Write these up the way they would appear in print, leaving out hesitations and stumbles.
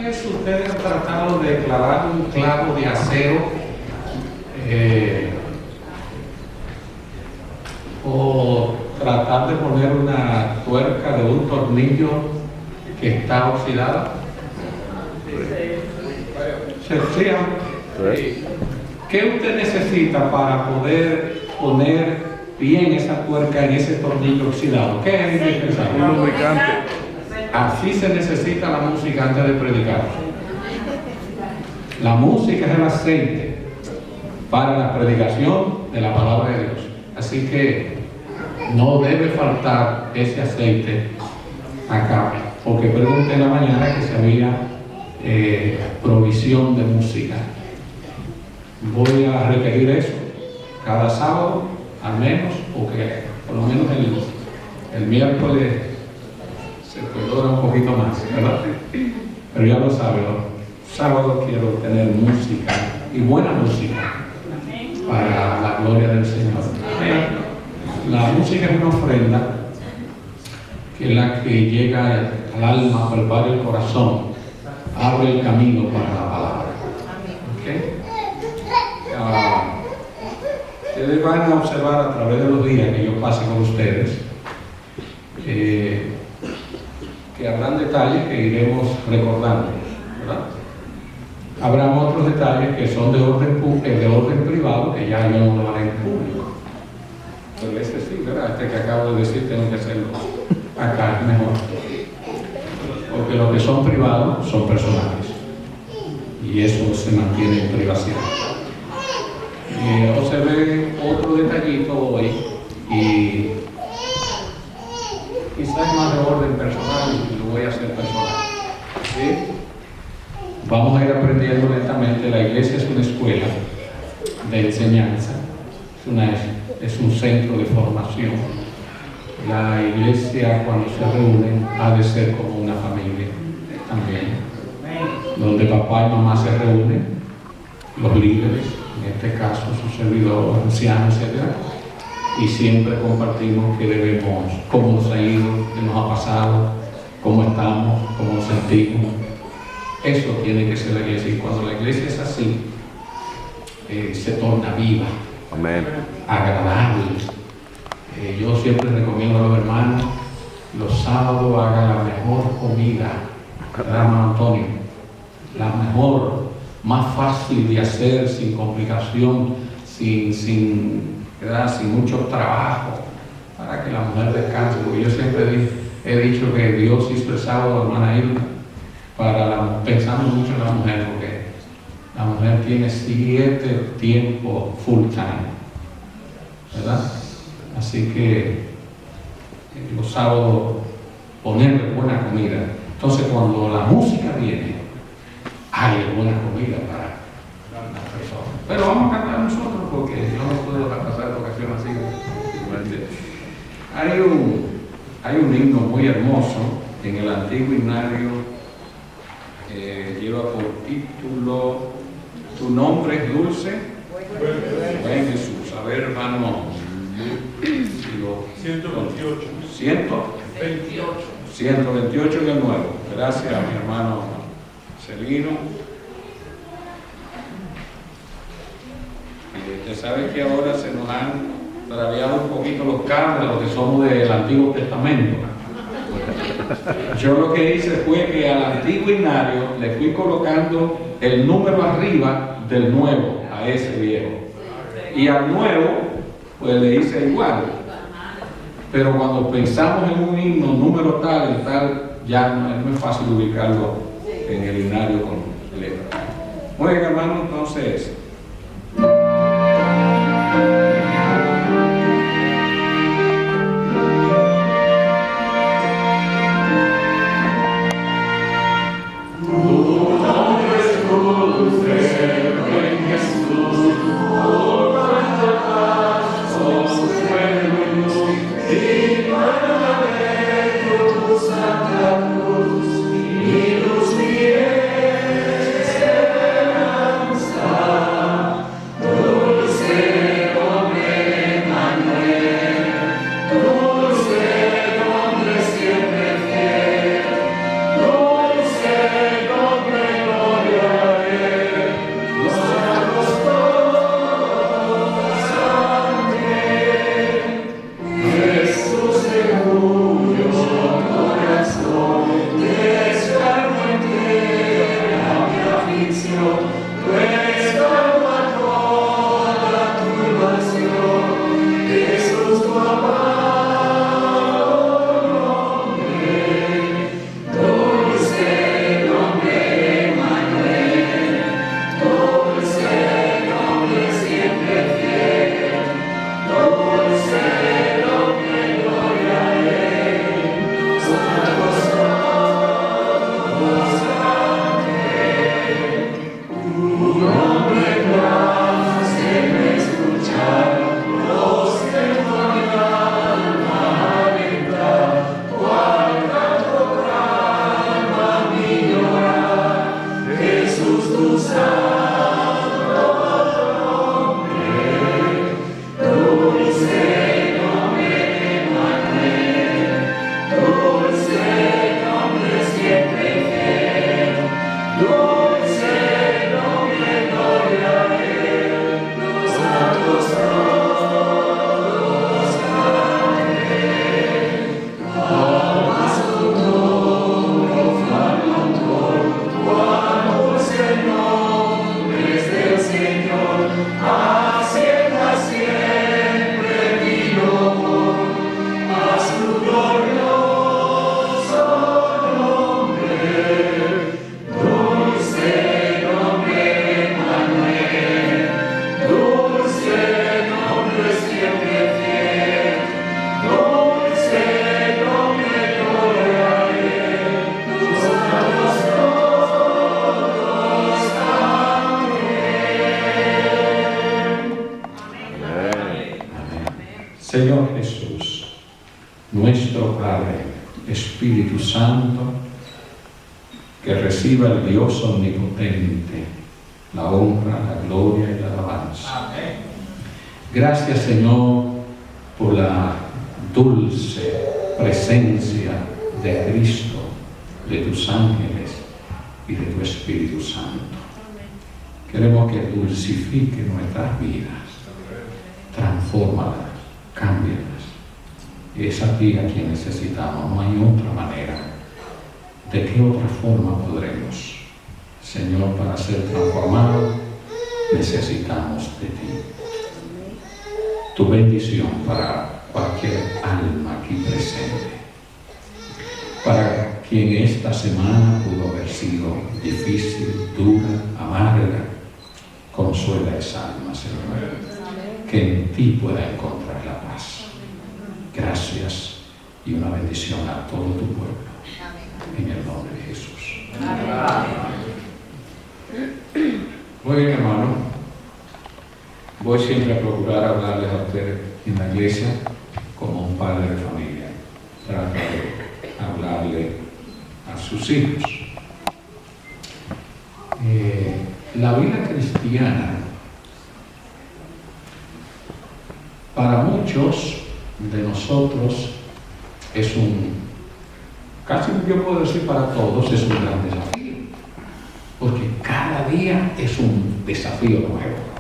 vez ustedes han tratado de clavar un clavo de acero o tratar de poner una tuerca de un tornillo que está oxidada? ¿Se fijan? ¿Qué usted necesita para poder poner bien esa tuerca en ese tornillo oxidado? ¿Qué es necesario? Un lubricante. Así se necesita la música antes de predicar. La música es el aceite para la predicación de la palabra de Dios. Así que no debe faltar ese aceite acá, porque pregunté en la mañana que si había provisión de música. Voy a requerir eso cada sábado, al menos, porque por lo menos el miércoles se colora un poquito más, ¿verdad? Pero ya lo saben, los sábados quiero tener música y buena música para la gloria del Señor. La música es una ofrenda que es la que llega al alma, prepara el corazón, abre el camino para la palabra. ¿Okay? Ustedes van a observar a través de los días que yo pase con ustedes que habrán detalles que iremos recordando, ¿verdad? Habrán otros detalles que son de orden privado que ya yo no lo haré en público. Pero ese sí, ¿verdad? Este que acabo de decir tengo que hacerlo acá, es mejor. Porque lo que son privados son personales y eso se mantiene en privacidad. Observé otro detallito hoy y quizás más de orden personal y lo voy a hacer personal. ¿Sí? Vamos a ir aprendiendo lentamente. La iglesia es una escuela de enseñanza, es un centro de formación. La iglesia, cuando se reúnen, ha de ser como una familia también, donde papá y mamá se reúnen, los líderes, en este caso su servidor, ancianos, etc. Y siempre compartimos qué debemos, cómo nos ha ido, qué nos ha pasado, cómo estamos, cómo nos sentimos. Eso tiene que ser la iglesia. Y cuando la iglesia es así, se torna viva, Amén. agradable. Yo siempre recomiendo a los hermanos, los sábados hagan la mejor comida, hermano Antonio, la mejor, más fácil de hacer, sin complicación, sin mucho trabajo, para que la mujer descanse. Porque yo siempre he dicho que Dios hizo el sábado, hermana Hilda, pensando mucho en la mujer, porque la mujer tiene 7 tiempos full time, ¿verdad? Así que los sábados ponerle buena comida. Entonces cuando la música viene, hay buena comida para las personas. Pero vamos a cantar nosotros porque yo no puedo pasar la ocasión así. Hay un himno muy hermoso en el antiguo himnario, lleva por título Tu nombre es dulce, buen Jesús. A ver, hermano, 128. 128 en el nuevo. Gracias a mi hermano Celino. Usted sabe que ahora se nos han traviado un poquito los cables, los que somos del Antiguo Testamento. Yo lo que hice fue que al antiguo himnario le fui colocando el número arriba del nuevo, a ese viejo. Y al nuevo, pues le hice igual. Pero cuando pensamos en un himno, número tal y tal, ya no es fácil ubicarlo en el himnario con letra. Muy bien, hermano, entonces. Y luz y esperanza. Santo, que reciba el Dios omnipotente la honra, la gloria y la alabanza. Amén. Gracias, Señor, por la dulce presencia de Cristo, de tus ángeles y de tu Espíritu Santo. Queremos que dulcifique nuestras vidas, transfórmalas, cámbialas. Es a ti a quien necesitamos, no hay otra manera. ¿De qué otra forma podremos? Señor, para ser transformados necesitamos de ti. Tu bendición para cualquier alma aquí presente. Para quien esta semana pudo haber sido difícil, dura, amarga, consuela esa alma, Señor. Que en ti pueda encontrar la paz. Gracias y una bendición a todo tu pueblo. En el nombre de Jesús. Amén. Muy bien, hermano. Voy siempre a procurar hablarles a ustedes en la iglesia como un padre de familia. Trato de hablarle a sus hijos. La vida cristiana, para muchos de nosotros, es casi yo puedo decir para todos, es un gran desafío. Porque cada día es un desafío nuevo.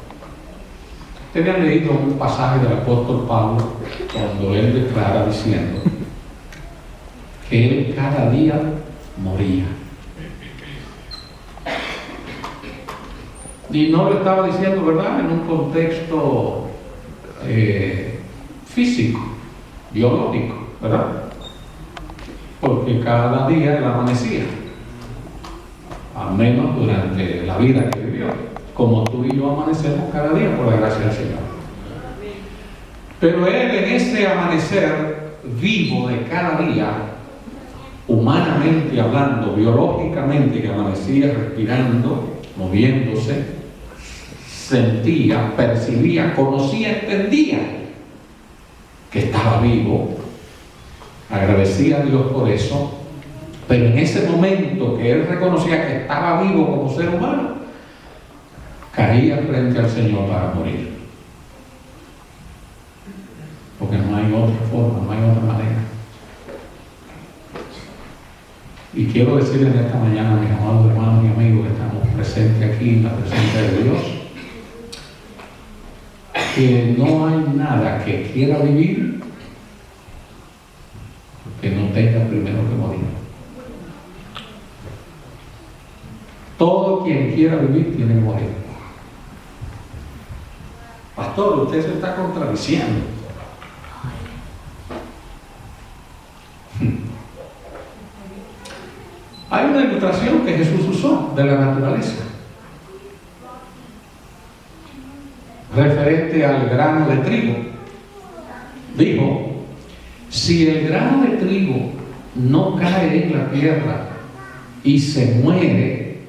Ustedes han leído un pasaje del apóstol Pablo cuando él declara diciendo que él cada día moría. Y no lo estaba diciendo, ¿verdad?, en un contexto físico, biológico, ¿verdad? Porque cada día él amanecía, al menos durante la vida que vivió, como tú y yo amanecemos cada día por la gracia del Señor. Pero él, en ese amanecer vivo de cada día, humanamente hablando, biológicamente, que amanecía respirando, moviéndose, sentía, percibía, conocía, entendía que estaba vivo, agradecía a Dios por eso. Pero en ese momento que él reconocía que estaba vivo como ser humano, caía frente al Señor para morir. Porque no hay otra forma, no hay otra manera. Y quiero decirles esta mañana, mis amados hermanos y amigos que estamos presentes aquí en la presencia de Dios, que no hay nada que quiera vivir que no tenga primero que morir. Todo quien quiera vivir tiene que morir. Pastor, usted se está contradiciendo. Hay una ilustración que Jesús usó de la naturaleza, referente al grano de trigo. Dijo: si el grano de trigo no cae en la tierra y se muere,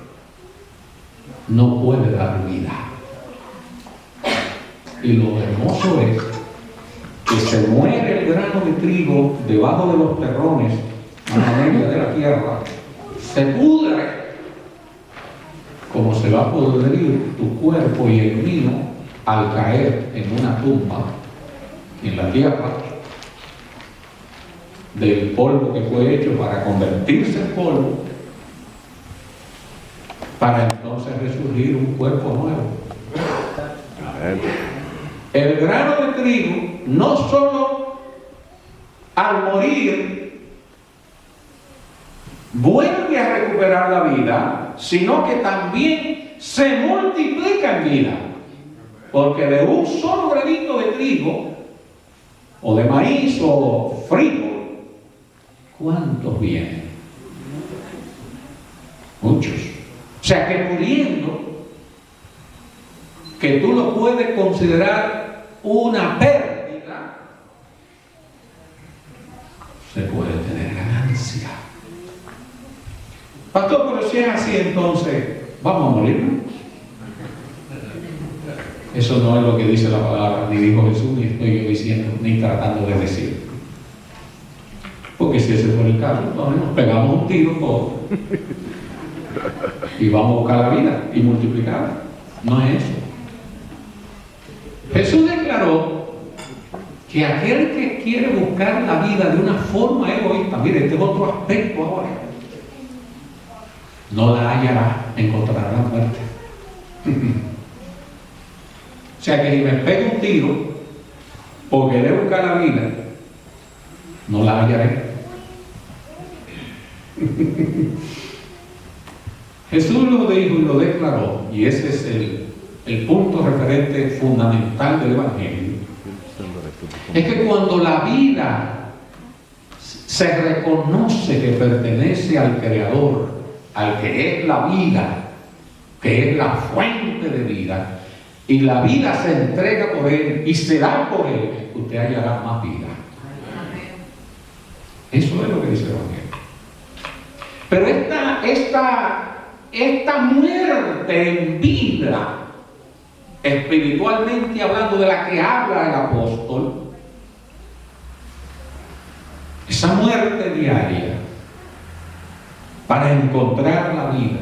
no puede dar vida. Y lo hermoso es que se muere el grano de trigo debajo de los terrones, a la media de la tierra, se pudre, como se va a pudrir tu cuerpo y el mío al caer en una tumba en la tierra, del polvo que fue hecho para convertirse en polvo, para entonces resurgir un cuerpo nuevo. El grano de trigo no solo al morir vuelve a recuperar la vida, sino que también se multiplica en vida. Porque de un solo granito de trigo, o de maíz, o frijol, ¿cuántos vienen? Muchos. O sea que muriendo, que tú lo puedes considerar una pérdida, se puede tener ganancia. Pastor, pero si es así, entonces, ¿vamos a morir? Eso no es lo que dice la palabra, ni dijo Jesús, ni estoy yo diciendo, ni tratando de decir. Porque si ese fue el caso, entonces nos pegamos un tiro todos y vamos a buscar la vida y multiplicarla. No es eso. Jesús declaró que aquel que quiere buscar la vida de una forma egoísta, mire, este es otro aspecto ahora, no la hallará, encontrará la muerte. O sea que si me pego un tiro por querer buscar la vida, no la hallaré. Jesús lo dijo y lo declaró, y ese es el punto referente fundamental del Evangelio. Es que cuando la vida se reconoce que pertenece al Creador, al que es la vida, que es la fuente de vida, y la vida se entrega por Él y se da por Él, usted hallará más vida. Eso es lo que dice el Evangelio. Pero esta muerte en vida, espiritualmente hablando, de la que habla el apóstol, esa muerte diaria para encontrar la vida,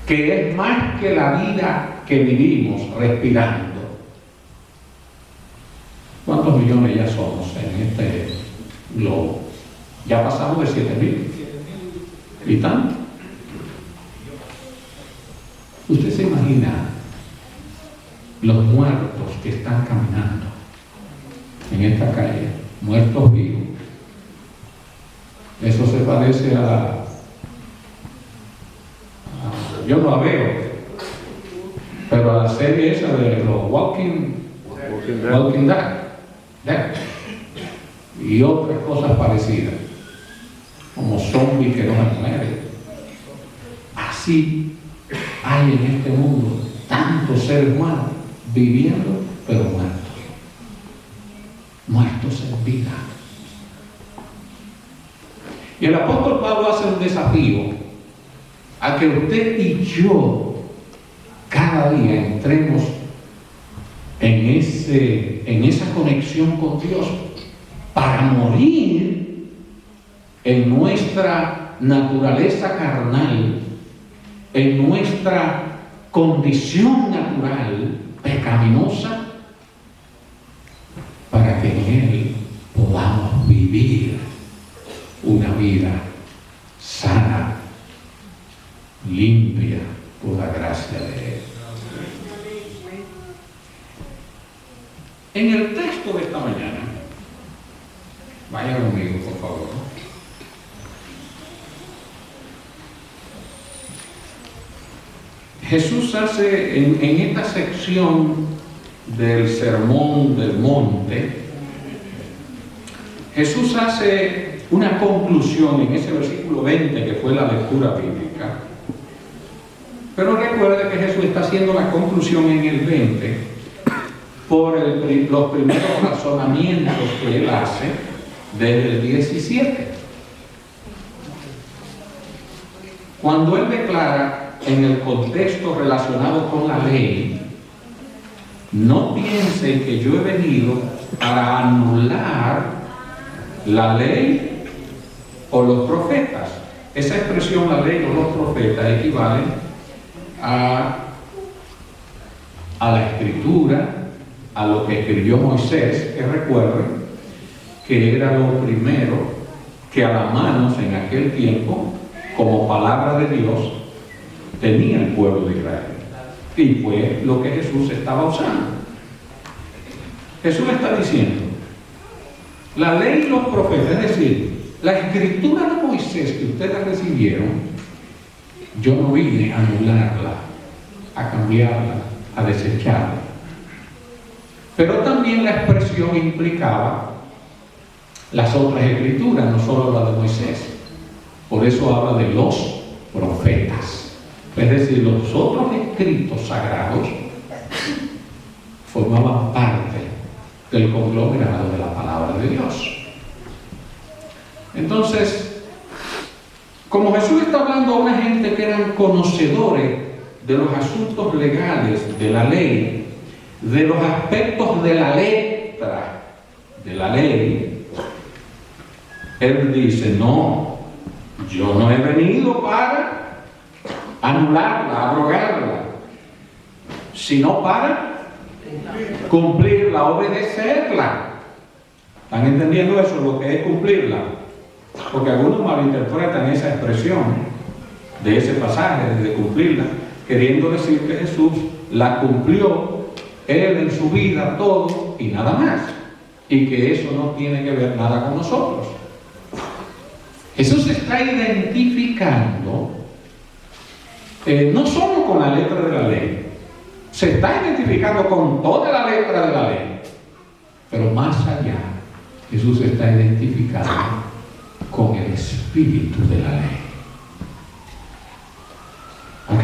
que es más que la vida que vivimos respirando. ¿Cuántos millones ya somos en este globo? Ya pasamos de 7,000 y tanto. Usted se imagina los muertos que están caminando en esta calle, muertos vivos. Eso se parece yo no la veo, pero a la serie esa de los Walking Dead y otras cosas parecidas, como zombies que no se mueren. Así hay en este mundo tantos seres humanos viviendo, pero muertos en vida. Y el apóstol Pablo hace un desafío a que usted y yo cada día entremos en esa conexión con Dios para morir en nuestra naturaleza carnal, en nuestra condición natural pecaminosa, para que en Él podamos vivir una vida sana, limpia, por la gracia de Él. En el texto de esta mañana, vaya conmigo, por favor. Jesús hace en esta sección del Sermón del Monte, Jesús hace una conclusión en ese versículo 20 que fue la lectura bíblica. Pero recuerde que Jesús está haciendo la conclusión en el 20 por los primeros razonamientos que Él hace desde el 17. Cuando Él declara en el contexto relacionado con la ley, no piensen que yo he venido para anular la ley o los profetas. Esa expresión, la ley o los profetas, equivale a la escritura, a lo que escribió Moisés, que recuerden que era lo primero que a las manos en aquel tiempo, como palabra de Dios, tenía el pueblo de Israel. Y fue lo que Jesús estaba usando. Jesús está diciendo, la ley y los profetas, es decir, la escritura de Moisés que ustedes recibieron, yo no vine a anularla, a cambiarla, a desecharla. Pero también la expresión implicaba las otras escrituras, no solo la de Moisés. Por eso habla de los profetas. Es decir, los otros escritos sagrados formaban parte del conglomerado de la palabra de Dios. Entonces, como Jesús está hablando a una gente que eran conocedores de los asuntos legales de la ley, de los aspectos de la letra de la ley, Él dice, no, yo no he venido para anularla, abrogarla, sino para cumplirla, obedecerla. ¿Están entendiendo eso, lo que es cumplirla? Porque algunos malinterpretan esa expresión de ese pasaje, de cumplirla, queriendo decir que Jesús la cumplió, Él en su vida, todo y nada más, y que eso no tiene que ver nada con nosotros. Jesús se está identificando no solo con la letra de la ley, se está identificando con toda la letra de la ley, pero más allá, Jesús se está identificando con el espíritu de la ley. ¿Ok?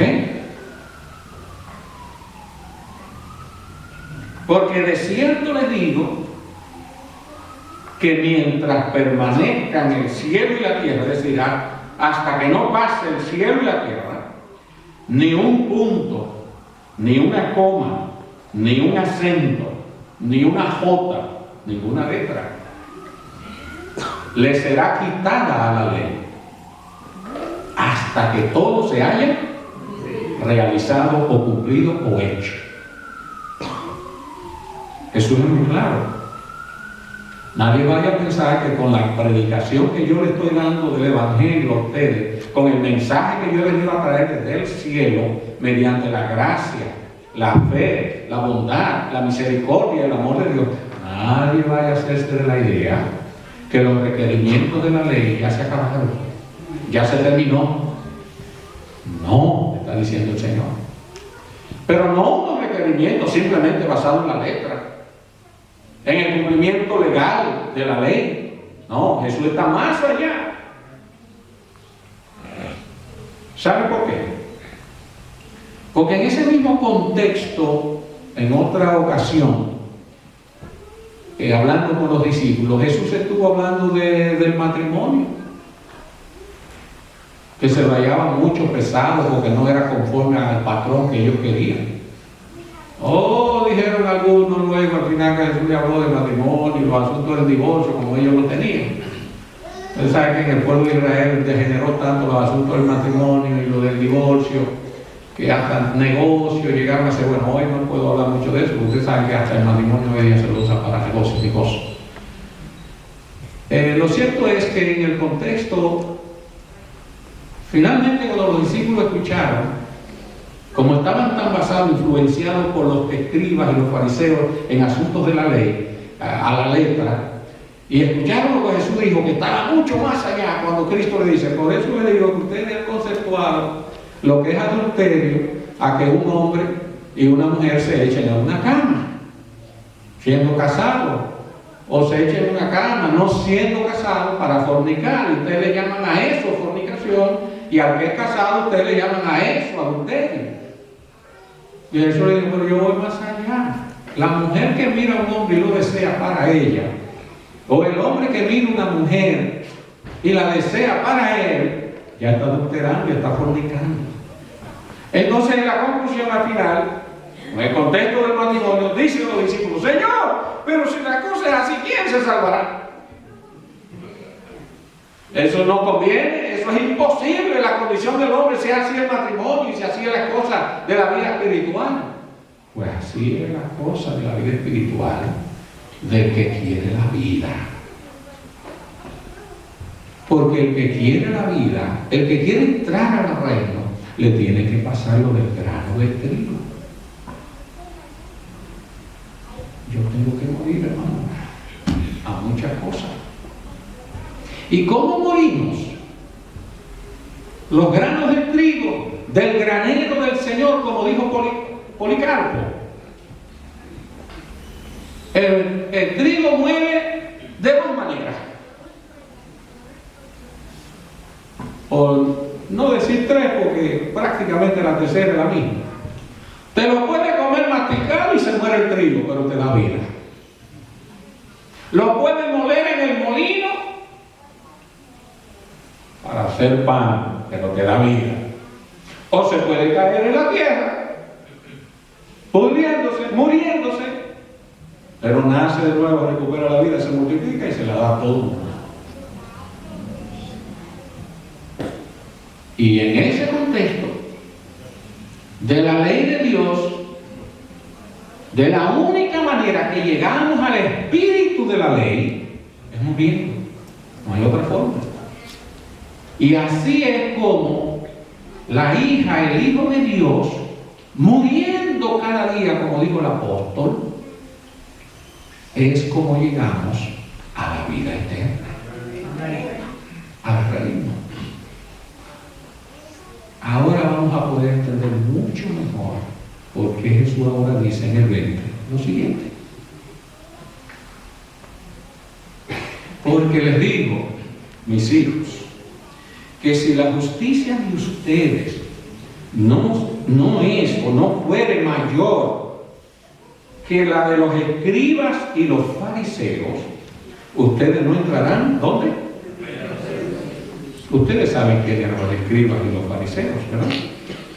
Porque de cierto les digo que mientras permanezcan el cielo y la tierra, es decir, hasta que no pase el cielo y la tierra, ni un punto, ni una coma, ni un acento, ni una jota, ninguna letra, le será quitada a la ley, hasta que todo se haya realizado o cumplido o hecho. Eso es muy claro. Nadie vaya a pensar que con la predicación que yo le estoy dando del Evangelio a ustedes, con el mensaje que yo he venido a traer desde el cielo, mediante la gracia, la fe, la bondad, la misericordia, el amor de Dios, nadie vaya a hacerse de la idea que los requerimientos de la ley ya se acabaron, ya se terminó. No, está diciendo el Señor. Pero no unos requerimientos simplemente basados en la letra, en el cumplimiento legal de la ley. No, Jesús está más allá. ¿Sabe por qué? Porque en ese mismo contexto, en otra ocasión, hablando con los discípulos, Jesús estuvo hablando del matrimonio, que se lo hallaban mucho pesado porque no era conforme al patrón que ellos querían. Dijeron algunos luego al final que Jesús le habló del matrimonio y los asuntos del divorcio como ellos lo tenían. Ustedes saben que en el pueblo de Israel degeneró tanto los asuntos del matrimonio y lo del divorcio, que hasta negocios llegaron a ser, bueno, hoy no puedo hablar mucho de eso, porque ustedes saben que hasta el matrimonio hoy día se lo usa para negocios y cosas. Lo cierto es que en el contexto, finalmente cuando los discípulos escucharon, como estaban tan basados, influenciados por los escribas y los fariseos en asuntos de la ley, a la letra, y escucharon lo que Jesús dijo, que estaba mucho más allá, cuando Cristo le dice, por eso le digo que ustedes han conceptuado lo que es adulterio a que un hombre y una mujer se echen a una cama, siendo casados, o se echen a una cama no siendo casados para fornicar, y ustedes le llaman a eso fornicación, y al que es casado ustedes le llaman a eso adulterio. Y Jesús le dijo, pero yo voy más allá. La mujer que mira a un hombre y lo desea para ella, o el hombre que mira a una mujer y la desea para él, ya está adulterando, ya está fornicando. Entonces, en la conclusión al final, en el contexto del matrimonio, dicen los discípulos, Señor, pero si la cosa es así, ¿quién se salvará? Eso no conviene, eso es imposible. La condición del hombre, si así el matrimonio y si así es la cosa de la vida espiritual. Pues así es la cosa de la vida espiritual del que quiere la vida. Porque el que quiere la vida, el que quiere entrar al reino, le tiene que pasar lo del grano de trigo. Yo tengo que morir, hermano, a muchas cosas. ¿Y cómo morimos? Los granos de trigo del granero del Señor, como dijo Policarpo. El trigo muere de dos maneras. Por no decir tres, porque prácticamente la tercera es la misma. Te lo puedes comer masticado y se muere el trigo, pero te da vida. Lo puedes moler en el molino para hacer pan, pero te da vida. O se puede caer en la tierra, pudriéndose, muriéndose, pero nace de nuevo, recupera la vida, se multiplica y se la da a todo el mundo. Y en ese contexto de la ley de Dios, de la única manera que llegamos al espíritu de la ley es muriendo. No hay otra forma. Y así es como la hija, el hijo de Dios, muriendo cada día, como dijo el apóstol, es como llegamos a la vida eterna, al reino. Ahora vamos a poder entender mucho mejor por qué Jesús ahora dice en el 20 lo siguiente. Porque les digo, mis hijos, que si la justicia de ustedes no es o no fuere mayor que la de los escribas y los fariseos, ustedes no entrarán, ¿dónde? Ustedes saben quiénes eran los escribas y los fariseos, ¿verdad?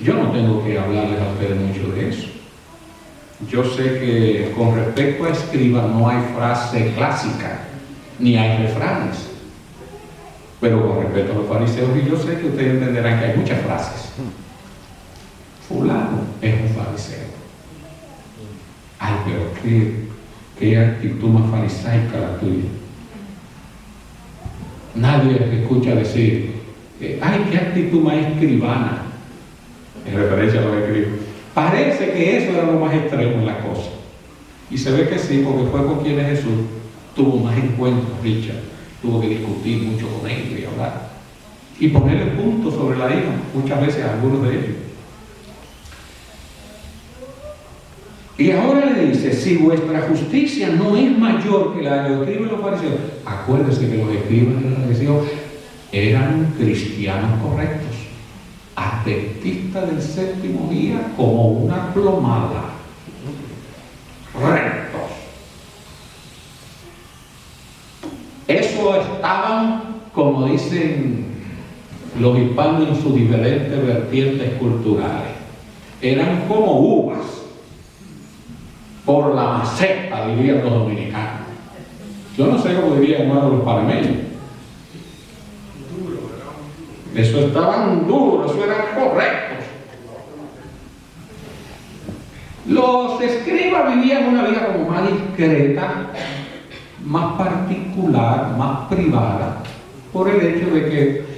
Yo no tengo que hablarles a ustedes mucho de eso. Yo sé que con respecto a escribas no hay frase clásica, ni hay refranes. Pero con respecto a los fariseos, y yo sé que ustedes entenderán que hay muchas frases. Fulano es un fariseo. Ay, pero qué actitud más farisaica la tuya. Nadie escucha decir, ay, qué actitud más escribana, en referencia a los escribas. Parece que eso era lo más extremo en la cosa. Y se ve que sí, porque fue con quienes Jesús tuvo más encuentros, Richard. Tuvo que discutir mucho con ellos y hablar. Y ponerle puntos sobre la hija, muchas veces a algunos de ellos. Y ahora le dice, si vuestra justicia no es mayor que la de los escribas y los fariseos, acuérdense que los escribas y los fariseos eran cristianos correctos, adventistas del séptimo día como una plomada, rectos. Eso estaban, como dicen los hispanos en sus diferentes vertientes culturales, eran como uvas por la maceta, dirían los dominicanos. Yo no sé cómo dirían hermano los panameños. Eso estaban duros, eso eran correctos. Los escribas vivían una vida como más discreta, más particular, más privada, por el hecho de que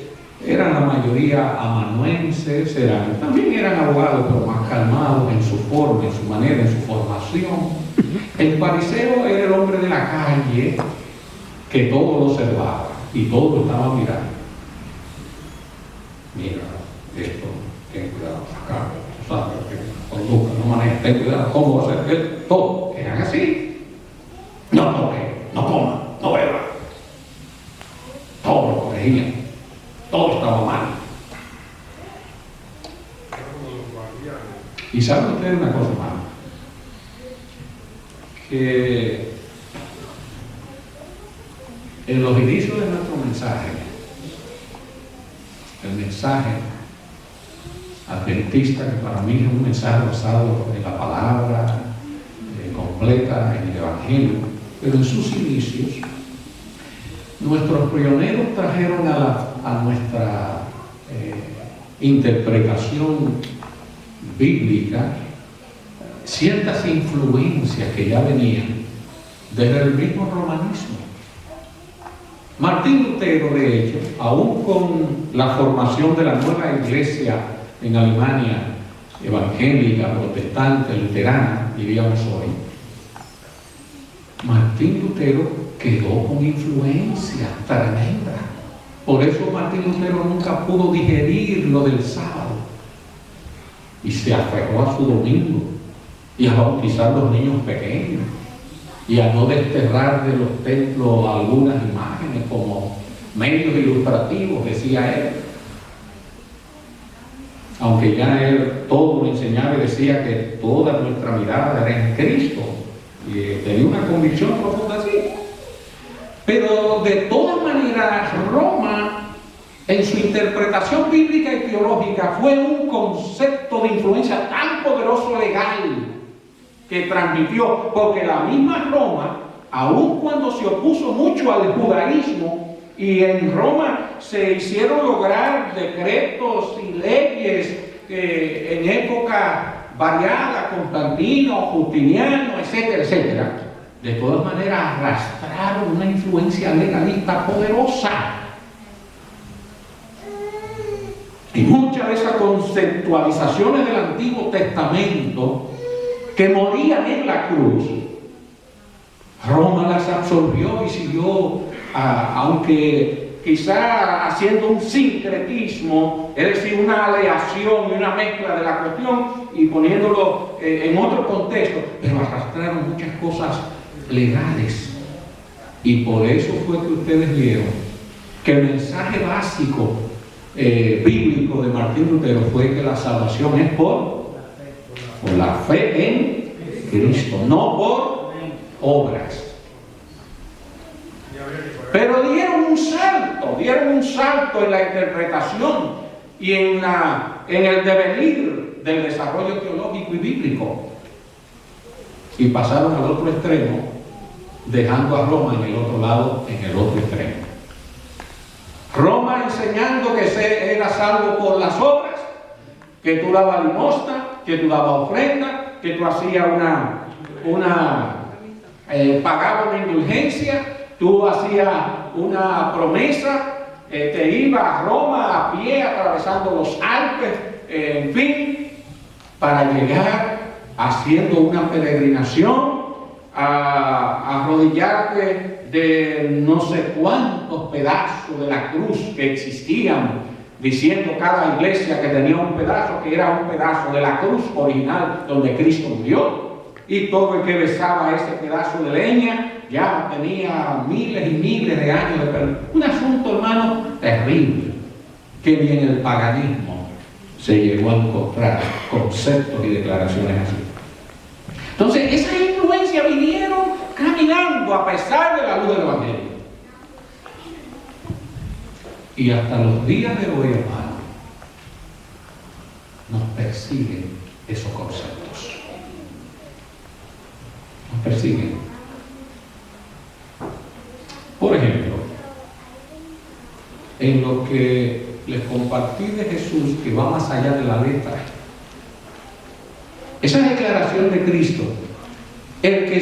eran la mayoría amanuenses, también eran abogados, pero más calmados en su forma, en su manera, en su formación. El fariseo era el hombre de la calle que todo lo observaba y todo lo estaba mirando. Mira, esto, ten cuidado, acá, tú sabes, conducta, no maneja, ten cuidado, cómo va a ser, todo, eran así. No toque, no coma, no beba. Todo lo corregían, todo estaba mal. Y saben ustedes una cosa más, que en los inicios de nuestro mensaje, el mensaje adventista, que para mí es un mensaje basado en la palabra completa, en el Evangelio, pero en sus inicios, nuestros pioneros trajeron a nuestra interpretación bíblica ciertas influencias que ya venían desde el mismo romanismo. Martín Lutero, de hecho, aún con la formación de la nueva iglesia en Alemania, evangélica, protestante, luterana, diríamos hoy, Martín Lutero quedó con influencia tremenda. Por eso Martín Lutero nunca pudo digerir lo del sábado y se aferró a su domingo y a bautizar a los niños pequeños y a no desterrar de los templos algunas imágenes como medios ilustrativos, decía él. Aunque ya él todo lo enseñaba y decía que toda nuestra mirada era en Cristo, y tenía una convicción profunda así. Pero de todas maneras, Roma, en su interpretación bíblica y teológica, fue un concepto de influencia tan poderoso legal que transmitió, porque la misma Roma, aun cuando se opuso mucho al judaísmo Y en Roma se hicieron lograr decretos y leyes en época variada, Constantino, Justiniano, etcétera, etcétera. De todas maneras arrastraron una influencia legalista poderosa. Y muchas de esas conceptualizaciones del Antiguo Testamento que morían en la cruz, Roma las absorbió y siguió, aunque quizá haciendo un sincretismo, es decir, una aleación y una mezcla de la cuestión y poniéndolo en otro contexto, pero arrastraron muchas cosas legales. Y por eso fue que ustedes vieron que el mensaje básico bíblico de Martín Lutero fue que la salvación es por la fe en Cristo, no por obras. Pero dieron un salto en la interpretación y en el devenir del desarrollo teológico y bíblico, y pasaron al otro extremo, dejando a Roma en el otro lado, en el otro extremo. Roma enseñando que se era salvo por las obras, que tú dabas limosna, que tú dabas ofrenda, que tú hacías pagabas una indulgencia, tú hacías una promesa, te ibas a Roma a pie, atravesando los Alpes, en fin, para llegar haciendo una peregrinación, a arrodillarte de no sé cuántos pedazos de la cruz que existían, diciendo cada iglesia que tenía un pedazo, que era un pedazo de la cruz original donde Cristo murió, y todo el que besaba ese pedazo de leña ya tenía miles y miles de años de perdón. Un asunto, hermano, terrible, que ni en el paganismo se llegó a encontrar conceptos y declaraciones así. Entonces, esas influencias vinieron caminando a pesar de la luz del Evangelio. Y hasta los días de hoy, hermano, nos persiguen esos conceptos. Nos persiguen. Por ejemplo, en lo que les compartí de Jesús, que va más allá de la letra, esa declaración de Cristo, el que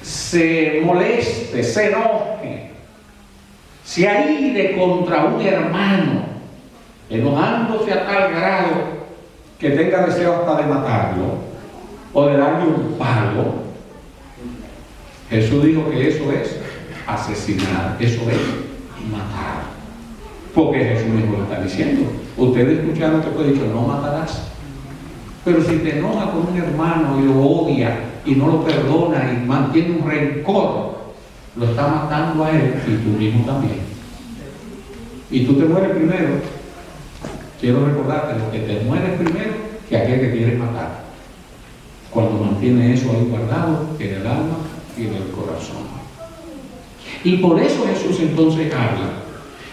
se moleste, se enoje, se aire contra un hermano, enojándose a tal grado que tenga deseo hasta de matarlo o de darle un palo. Jesús dijo que eso es asesinar, eso es matar. Porque Jesús mismo lo está diciendo. Ustedes escucharon que fue dicho, no matarás. Pero si te enoja con un hermano y lo odia y no lo perdona y mantiene un rencor, lo está matando a él y tú mismo también. Y tú te mueres primero. Quiero recordarte, lo que te mueres primero que aquel que quieres matar. Cuando mantiene eso ahí guardado en el alma y en el corazón. Y por eso Jesús entonces habla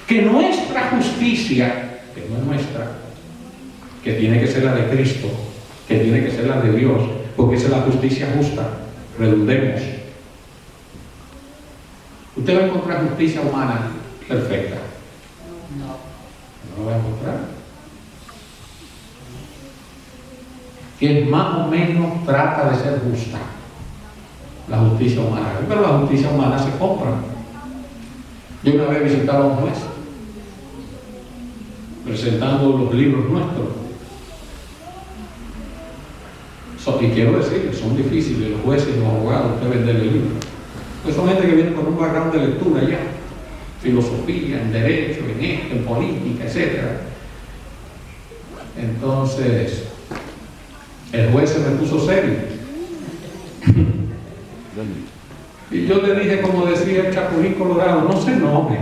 que nuestra justicia, que no es nuestra, que tiene que ser la de Cristo, que tiene que ser la de Dios, porque esa es la justicia justa. Redundemos. Usted va a encontrar justicia humana perfecta. No lo va a encontrar. Que más o menos trata de ser justa. La justicia humana. Pero la justicia humana se compra. Yo una vez visitaba a un juez presentando los libros nuestros. Y quiero decir, son difíciles los jueces y los abogados que venden el libro. Pues son gente que viene con un background de lectura ya, filosofía, en derecho, en esto, en política, etc. Entonces, el juez se me puso serio. Y yo le dije, como decía el Chapulín Colorado, no se enoje,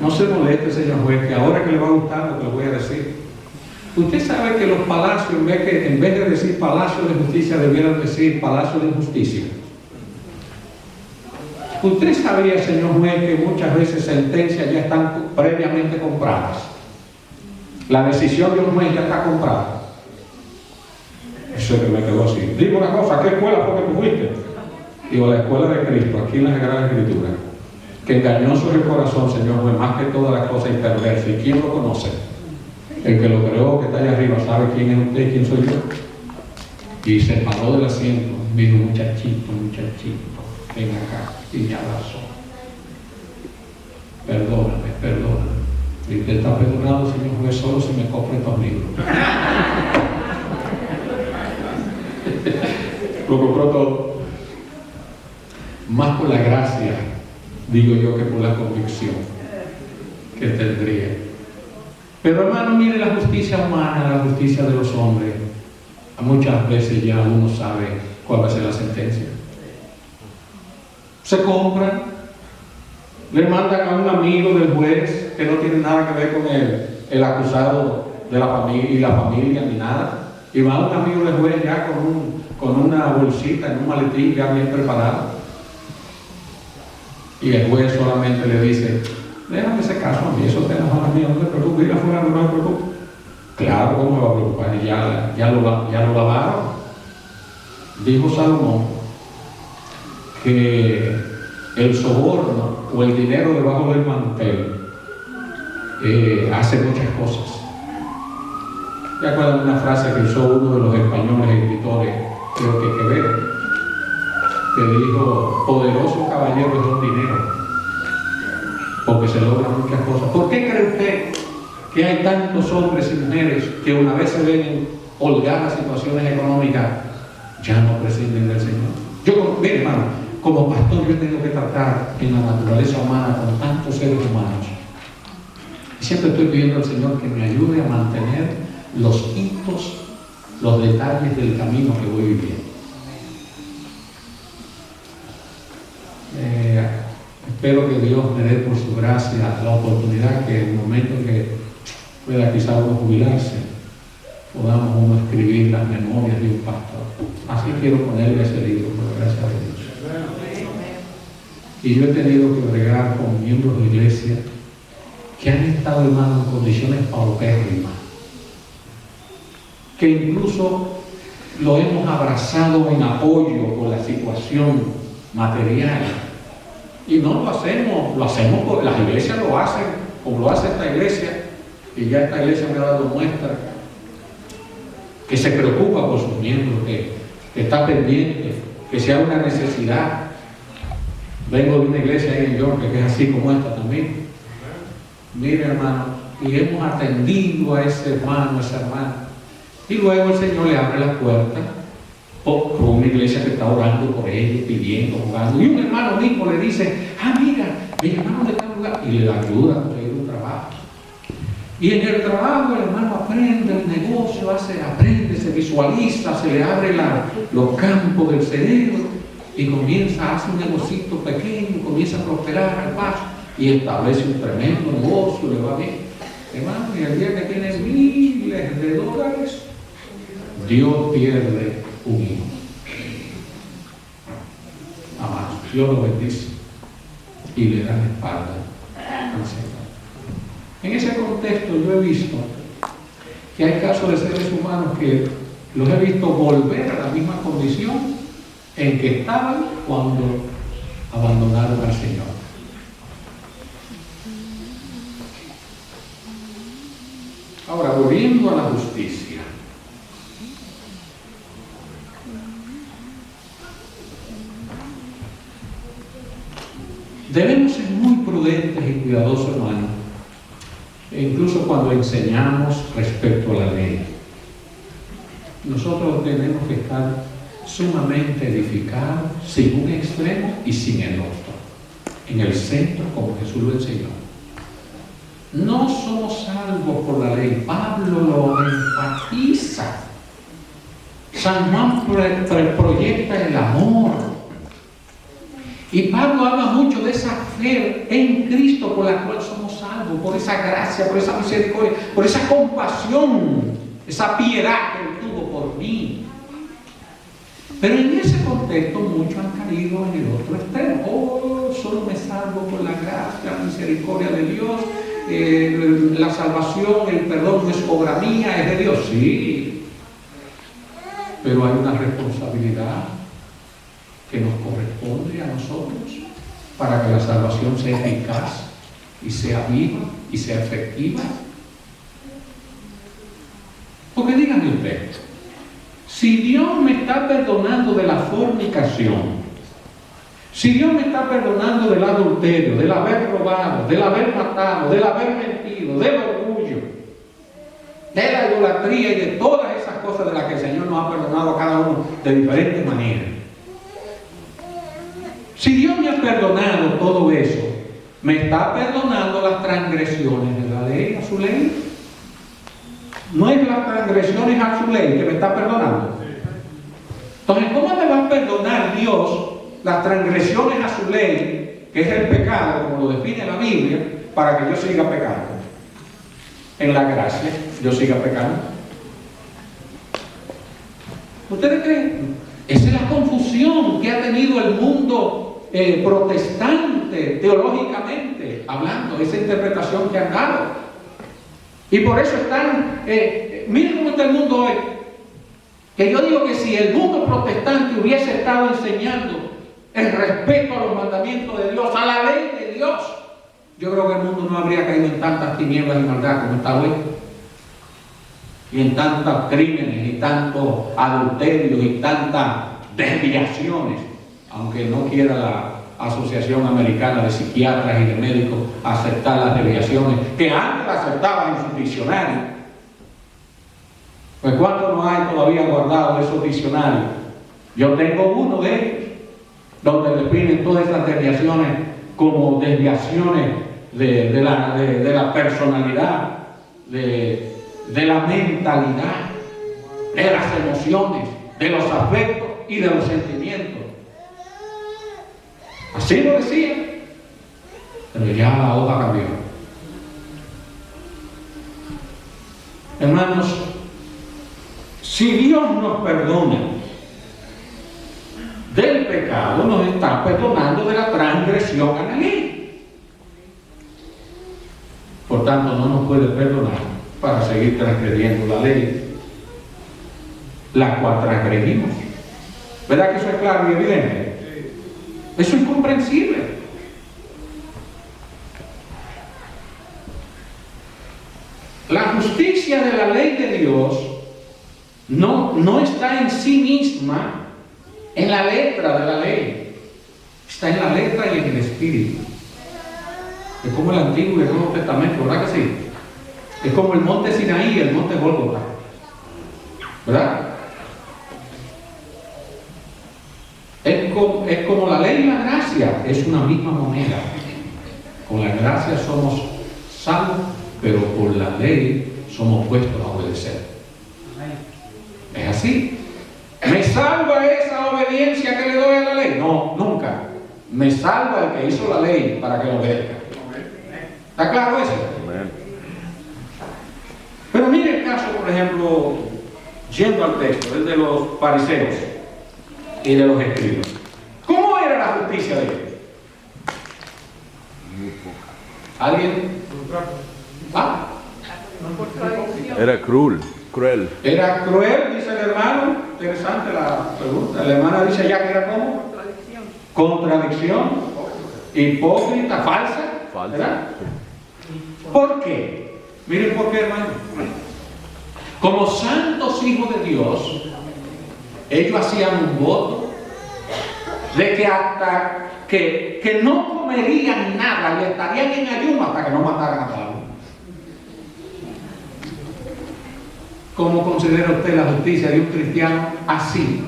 no se moleste, señor juez, que ahora que le va a gustar lo que le voy a decir. Usted sabe que los palacios, en vez de decir palacio de justicia, debieran decir palacio de injusticia. Usted sabía, señor juez, que muchas veces sentencias ya están previamente compradas. La decisión de un juez ya está comprada. Eso es que me quedó así. Digo una cosa, ¿a qué escuela fue que tú fuiste? Digo, la escuela de Cristo, aquí en la Sagrada Escritura. que engañoso es el corazón, Señor, fue más que todas las cosas y perverso. ¿Y quién lo conoce? El que lo creó, que está allá arriba, sabe quién es usted y quién soy yo. Y se paró del asiento, me dijo, muchachito, ven acá, y me abrazó. Perdóname. Y usted está perdonado, Señor juez, solo si me compra estos libros. Lo compró todo. Más por la gracia, digo yo, que por la convicción que tendría. Pero hermano, mire la justicia humana, la justicia de los hombres. Muchas veces ya uno sabe cuál va a ser la sentencia. Se compra, le mandan a un amigo del juez que no tiene nada que ver con el acusado de la familia y la familia ni nada. Y va un amigo del juez ya con una bolsita en un maletín ya bien preparado. Y el juez solamente le dice, déjame ese caso a mí, eso te la mala mía, no te preocupes, ir afuera, no te preocupes. Claro, ¿cómo me va a preocupar? Y ya lo lavaron. Dijo Salomón que el soborno o el dinero debajo del mantel hace muchas cosas. ¿Se acuerdan de una frase que usó uno de los españoles escritores, creo que Quevedo, que dijo, poderoso caballero es don dinero, porque se logran muchas cosas? ¿Por qué cree usted que hay tantos hombres y mujeres que una vez se ven en holgadas situaciones económicas, ya no prescinden del Señor? Yo, mire hermano, como pastor yo he tenido que tratar en la naturaleza humana con tantos seres humanos. Y siempre estoy pidiendo al Señor que me ayude a mantener los hitos, los detalles del camino que voy viviendo. Espero que Dios me dé por su gracia la oportunidad que en el momento en que pueda quizá uno jubilarse, podamos uno escribir las memorias de un pastor. Así quiero ponerle ese libro, por gracia de Dios. Y yo he tenido que bregar con miembros de iglesia que han estado, hermano, en condiciones paupérrimas, que incluso lo hemos abrazado en apoyo por la situación material. Y no lo hacemos porque las iglesias lo hacen, como lo hace esta iglesia, y ya esta iglesia me ha dado muestra que se preocupa por sus miembros, que está pendiente, que sea una necesidad. Vengo de una iglesia ahí en York que es así como esta también. Mire hermano, y hemos atendido a ese hermano, a esa hermana. Y luego el Señor le abre la puerta por una iglesia que está orando por ellos, pidiendo, jugando. Y un hermano mismo le dice, mira, me llamaron de tal lugar. Y le ayuda a conseguir un trabajo. Y en el trabajo el hermano aprende el negocio, aprende, se visualiza, se le abre los campos del cerebro y comienza, hace un negocito pequeño, comienza a prosperar al paso y establece un tremendo negocio, le va bien. Hermano, y el día que tiene miles de dólares, Dios pierde un hijo. Amado, Dios lo bendice y le da la espalda al Señor. En ese contexto yo he visto que hay casos de seres humanos que los he visto volver a la misma condición en que estaban cuando abandonaron al Señor. Ahora, volviendo a la justicia. Debemos ser muy prudentes y cuidadosos, hermanos, incluso cuando enseñamos respecto a la ley. Nosotros tenemos que estar sumamente edificados, sin un extremo y sin el otro, en el centro, como Jesús lo enseñó. No somos salvos por la ley. Pablo lo enfatiza. San Juan proyecta el amor. Y Pablo habla mucho de esa fe en Cristo por la cual somos salvos, por esa gracia, por esa misericordia, por esa compasión, esa piedad que Él tuvo por mí. Pero en ese contexto muchos han caído en el otro extremo. Solo me salvo por la gracia, la misericordia de Dios. La salvación, el perdón no es obra mía, es de Dios. Sí, pero hay una responsabilidad que nos corresponde a nosotros para que la salvación sea eficaz y sea viva y sea efectiva? Porque díganme usted, si Dios me está perdonando de la fornicación, si Dios me está perdonando del adulterio, del haber robado, del haber matado, del haber mentido, del orgullo, de la idolatría y de todas esas cosas de las que el Señor nos ha perdonado a cada uno de diferentes maneras, si Dios me ha perdonado todo eso, ¿me está perdonando las transgresiones de la ley, a su ley? ¿No es las transgresiones a su ley que me está perdonando? Entonces, ¿cómo me va a perdonar Dios las transgresiones a su ley, que es el pecado, como lo define la Biblia, para que yo siga pecando? En la gracia, yo siga pecando. ¿Ustedes creen? Esa es la confusión que ha tenido el mundo protestante, teológicamente hablando, esa interpretación que han dado. Y por eso están, miren cómo está el mundo hoy. Que yo digo que si el mundo protestante hubiese estado enseñando el respeto a los mandamientos de Dios, a la ley de Dios, yo creo que el mundo no habría caído en tantas tinieblas y maldad como está hoy. Y en tantos crímenes, y tantos adulterios, y tantas desviaciones, aunque no quiera la Asociación Americana de Psiquiatras y de Médicos aceptar las desviaciones, que antes las aceptaban en sus diccionarios. Pues ¿cuánto no hay todavía guardado esos diccionarios? Yo tengo uno de ellos, donde definen todas esas desviaciones como desviaciones de la personalidad, de la mentalidad, de las emociones, de los afectos y de los sentimientos. Así lo decía, pero ya la hoja cambió. Hermanos, si Dios nos perdona del pecado, nos está perdonando de la transgresión a la ley. Por tanto, no nos puede perdonar para seguir transgrediendo la ley, la cual transgredimos. ¿Verdad que eso es claro y evidente? Eso es incomprensible. La justicia de la ley de Dios no está en sí misma en la letra de la ley, está en la letra y en el espíritu. Es como el Antiguo y el Nuevo Testamento, ¿verdad que sí? Es como el monte Sinaí y el monte Gólgota, ¿verdad? Es como la ley y la gracia, es una misma moneda. Con la gracia somos salvos, pero por la ley somos puestos a obedecer. ¿Es así? ¿Me salva esa obediencia que le doy a la ley? No, nunca. Me salva el que hizo la ley para que lo obedezca. ¿Está claro eso? Pero mire el caso, por ejemplo, yendo al texto, el de los fariseos y de los escribas. ¿Cómo era la justicia de ellos? ¿Alguien? ¿Ah? Era cruel. Era cruel, dice el hermano. Interesante la pregunta. La hermana dice ya que era ¿cómo? Contradicción. Hipócrita, falsa. ¿Verdad? ¿Por qué? Miren por qué, hermano. Como santos hijos de Dios, ellos hacían un voto de que hasta que no comerían nada y estarían en ayuno hasta que no mataran a Pablo. ¿Cómo considera usted la justicia de un cristiano así?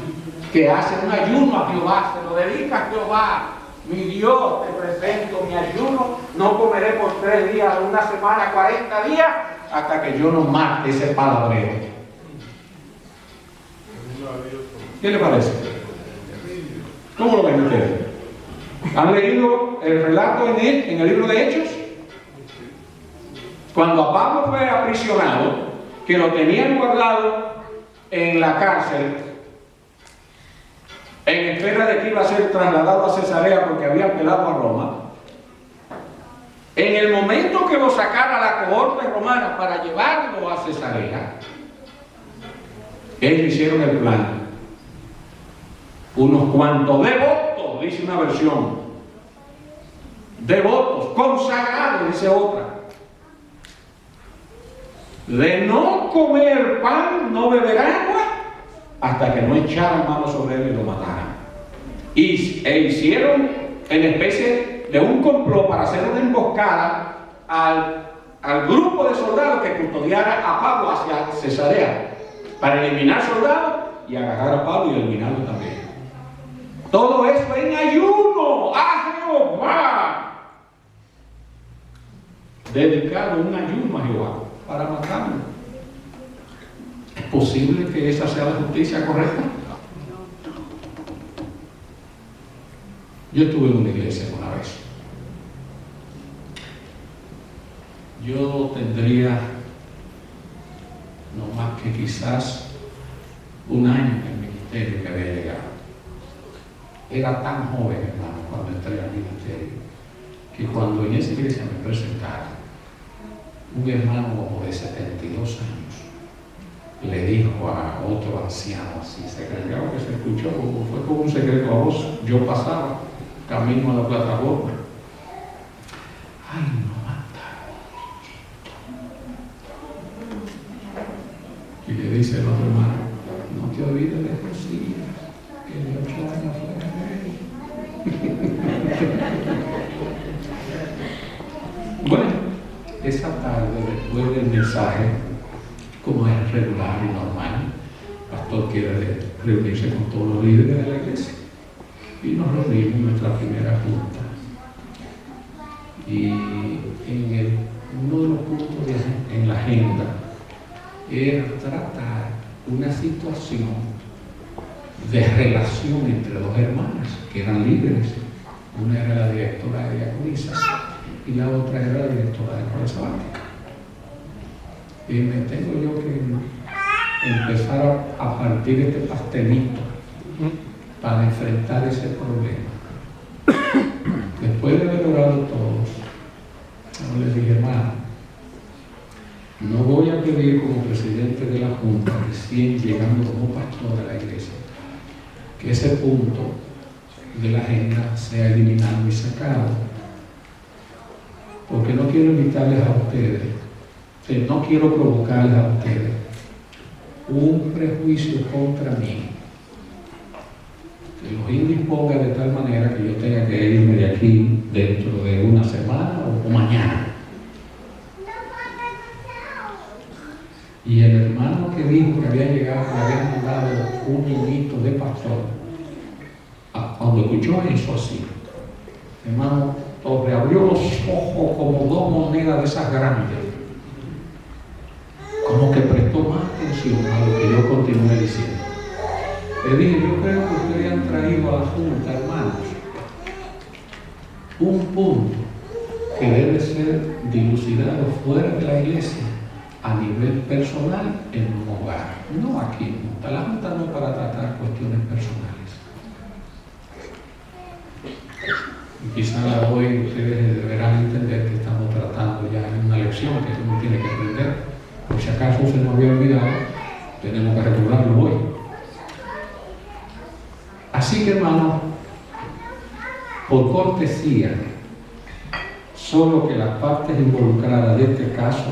Que hace un ayuno a Jehová, se lo dedica a Jehová. Mi Dios, te presento mi ayuno, no comeré por 3 días, una semana, 40 días, hasta que yo no mate ese palabrero. ¿Qué le parece? ¿Cómo lo ven ustedes? ¿Han leído el relato en el libro de Hechos? Cuando a Pablo fue aprisionado, que lo tenían guardado en la cárcel, en espera de que iba a ser trasladado a Cesarea porque había apelado a Roma. En el momento que lo sacara a la cohorte romana para llevarlo a Cesarea, ellos hicieron el plan. Unos cuantos devotos, dice una versión, devotos, consagrados, dice otra, de no comer pan, no beber agua, hasta que no echaran mano sobre él y lo mataran. E hicieron en especie de un complot para hacer una emboscada al grupo de soldados que custodiara a Pablo hacia Cesarea, para eliminar soldados y agarrar a Pablo y eliminarlo también. Todo eso en ayuno a Jehová, dedicado un ayuno a Jehová para matarlo. ¿Es posible que esa sea la justicia correcta? Yo estuve en una iglesia una vez. Yo tendría no más que quizás un año en el ministerio que había llegado. Era tan joven, hermano, cuando entré al ministerio, que cuando en esa iglesia me presentaron, un hermano como de 72 años le dijo a otro anciano así, secreto, que se escuchó, fue como un secreto a voz. Yo pasaba camino a la plataforma. Ay, no mataron. Y le dice el otro hermano, no te olvides de Josías, que de 8 años fue rey. Bueno, esa tarde, después del mensaje, como es regular y normal, el pastor quiere reunirse con todos los líderes de la iglesia. Y nos reunimos en nuestra primera junta. Y uno de los puntos en la agenda era tratar una situación de relación entre dos hermanas que eran líderes. Una era la directora de diaconisa y la otra era la directora de escuela sabática. Y me tengo yo que empezar a partir este pastelito para enfrentar ese problema. Después de haber orado todos, yo les dije, hermano, no voy a pedir como presidente de la Junta, recién llegando como pastor de la iglesia, que ese punto de la agenda sea eliminado y sacado, porque no quiero invitarles a ustedes, no quiero provocarles a ustedes un prejuicio contra mí, que los indisponga de tal manera que yo tenga que irme de aquí dentro de una semana o mañana. Y el hermano que dijo que había llegado, que había mandado un niñito de pastor, cuando escuchó eso así, hermano, reabrió los ojos como dos monedas de esas grandes, como que prestó más atención a lo que yo continué diciendo. Le dije, yo creo que ustedes han traído a la Junta, hermanos, un punto que debe ser dilucidado fuera de la iglesia, a nivel personal, en un hogar, no aquí. La Junta no es para tratar cuestiones personales. Y quizá hoy ustedes deberán entender que estamos tratando ya en una lección que uno tiene que aprender. Por si acaso se nos había olvidado, tenemos que recordarlo hoy. Así que, hermano, por cortesía, solo que las partes involucradas de este caso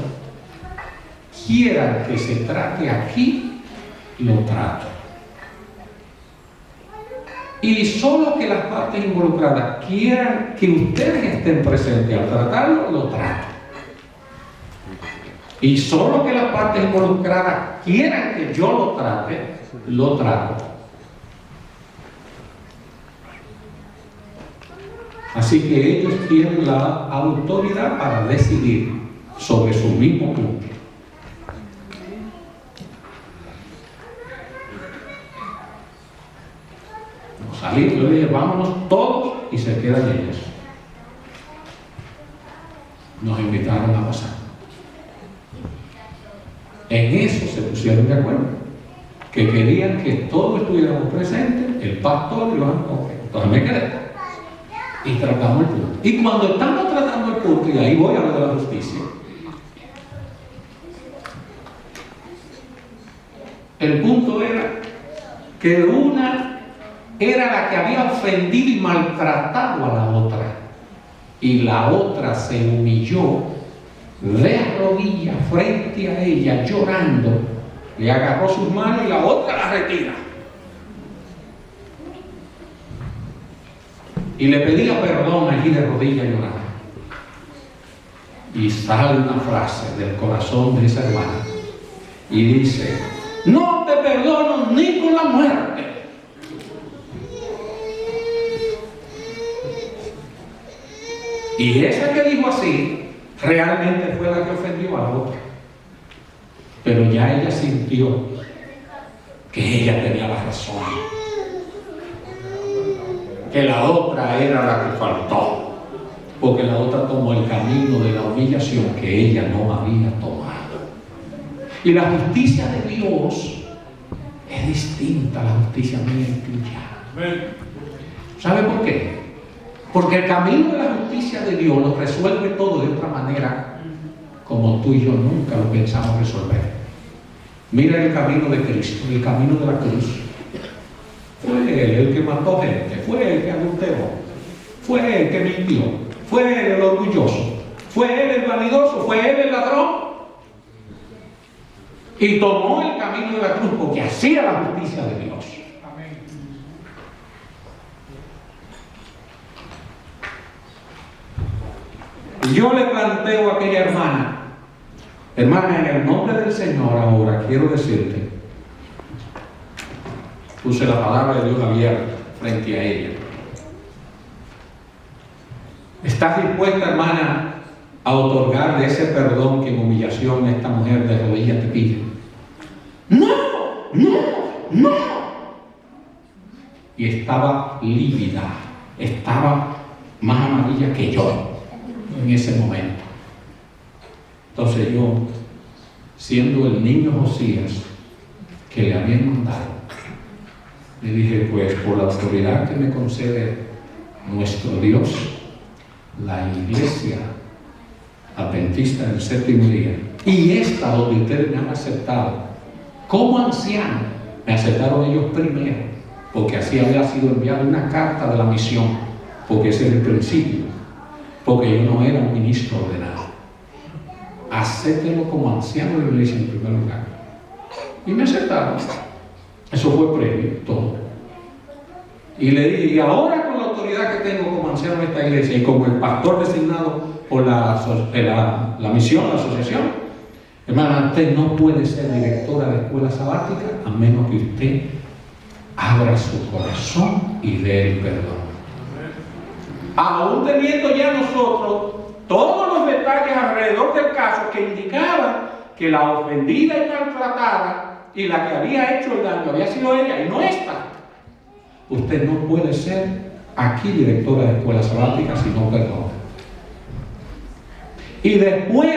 quieran que se trate aquí, lo trato. Y solo que las partes involucradas quieran que ustedes estén presentes al tratarlo, lo trato. Y solo que las partes involucradas quieran que yo lo trate, lo trato. Así que ellos tienen la autoridad para decidir sobre su mismo punto. Nos salimos, yo dije, vámonos todos y se quedan ellos. Nos invitaron a pasar. En eso se pusieron de acuerdo, que querían que todos estuviéramos presentes, el pastor y los entonces me quedé. Y tratamos el punto. Y cuando estamos tratando el punto, y ahí voy a hablar de la justicia, el punto era que una era la que había ofendido y maltratado a la otra. y la otra se humilló de rodillas frente a ella, llorando, le agarró sus manos y la otra la retira. Y le pedía perdón allí de rodillas llorando. Y sale una frase del corazón de esa hermana y dice: no te perdono ni con la muerte. Y esa que dijo así realmente fue la que ofendió a la otra, pero ya ella sintió que ella tenía la razón, que la otra era la que faltó, porque la otra tomó el camino de la humillación que ella no había tomado. Y la justicia de Dios es distinta a la justicia mía y tuya. ¿Sabe por qué? Porque el camino de la justicia de Dios lo resuelve todo de otra manera como tú y yo nunca lo pensamos resolver. Mira el camino de Cristo, el camino de la cruz. Fue Él el que mató gente, fue Él el que adulteró, fue Él el que mintió, fue Él el orgulloso, fue Él el vanidoso, fue Él el ladrón. Y tomó el camino de la cruz porque hacía la justicia de Dios. Yo le planteo a aquella hermana, en el nombre del Señor ahora quiero decirte, puse la palabra de Dios abierta frente a ella. ¿Estás dispuesta, hermana, a otorgarle ese perdón que en humillación esta mujer de rodillas te pide? ¡No! ¡No! ¡No! Y estaba lívida, estaba más amarilla que yo en ese momento. Entonces yo, siendo el niño Josías que le habían mandado, le dije: pues por la autoridad que me concede nuestro Dios, la Iglesia Adventista del Séptimo Día, y esta donde ustedes me han aceptado como anciano, me aceptaron ellos primero, porque así había sido enviada una carta de la misión, porque ese es el principio, porque yo no era un ministro ordenado. Acéptenlo como anciano de la iglesia en primer lugar. Y me aceptaron. Eso fue previo, todo. Y le dije: y ahora con la autoridad que tengo como anciano de esta iglesia y como el pastor designado por la misión, la asociación, hermana, usted no puede ser directora de escuela sabática a menos que usted abra su corazón y dé el perdón. Aún teniendo ya nosotros todos los detalles alrededor del caso que indicaban que la ofendida y maltratada y la que había hecho el daño había sido ella y no esta, usted no puede ser aquí directora de escuela sabática si no perdona. Y después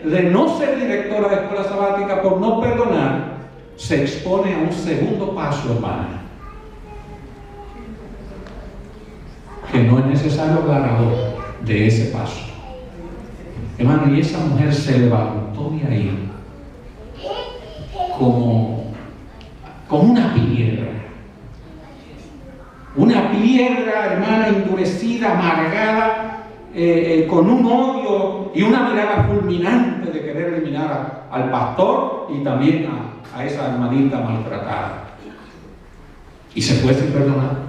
de no ser directora de escuela sabática por no perdonar, se expone a un segundo paso, hermana, que no es necesario hablar ahora de ese paso. Hermano, y esa mujer se levantó de ahí como una piedra, hermana, endurecida, amargada, con un odio y una mirada fulminante de querer eliminar al pastor y también a esa hermanita maltratada. Y se fue sin perdonar.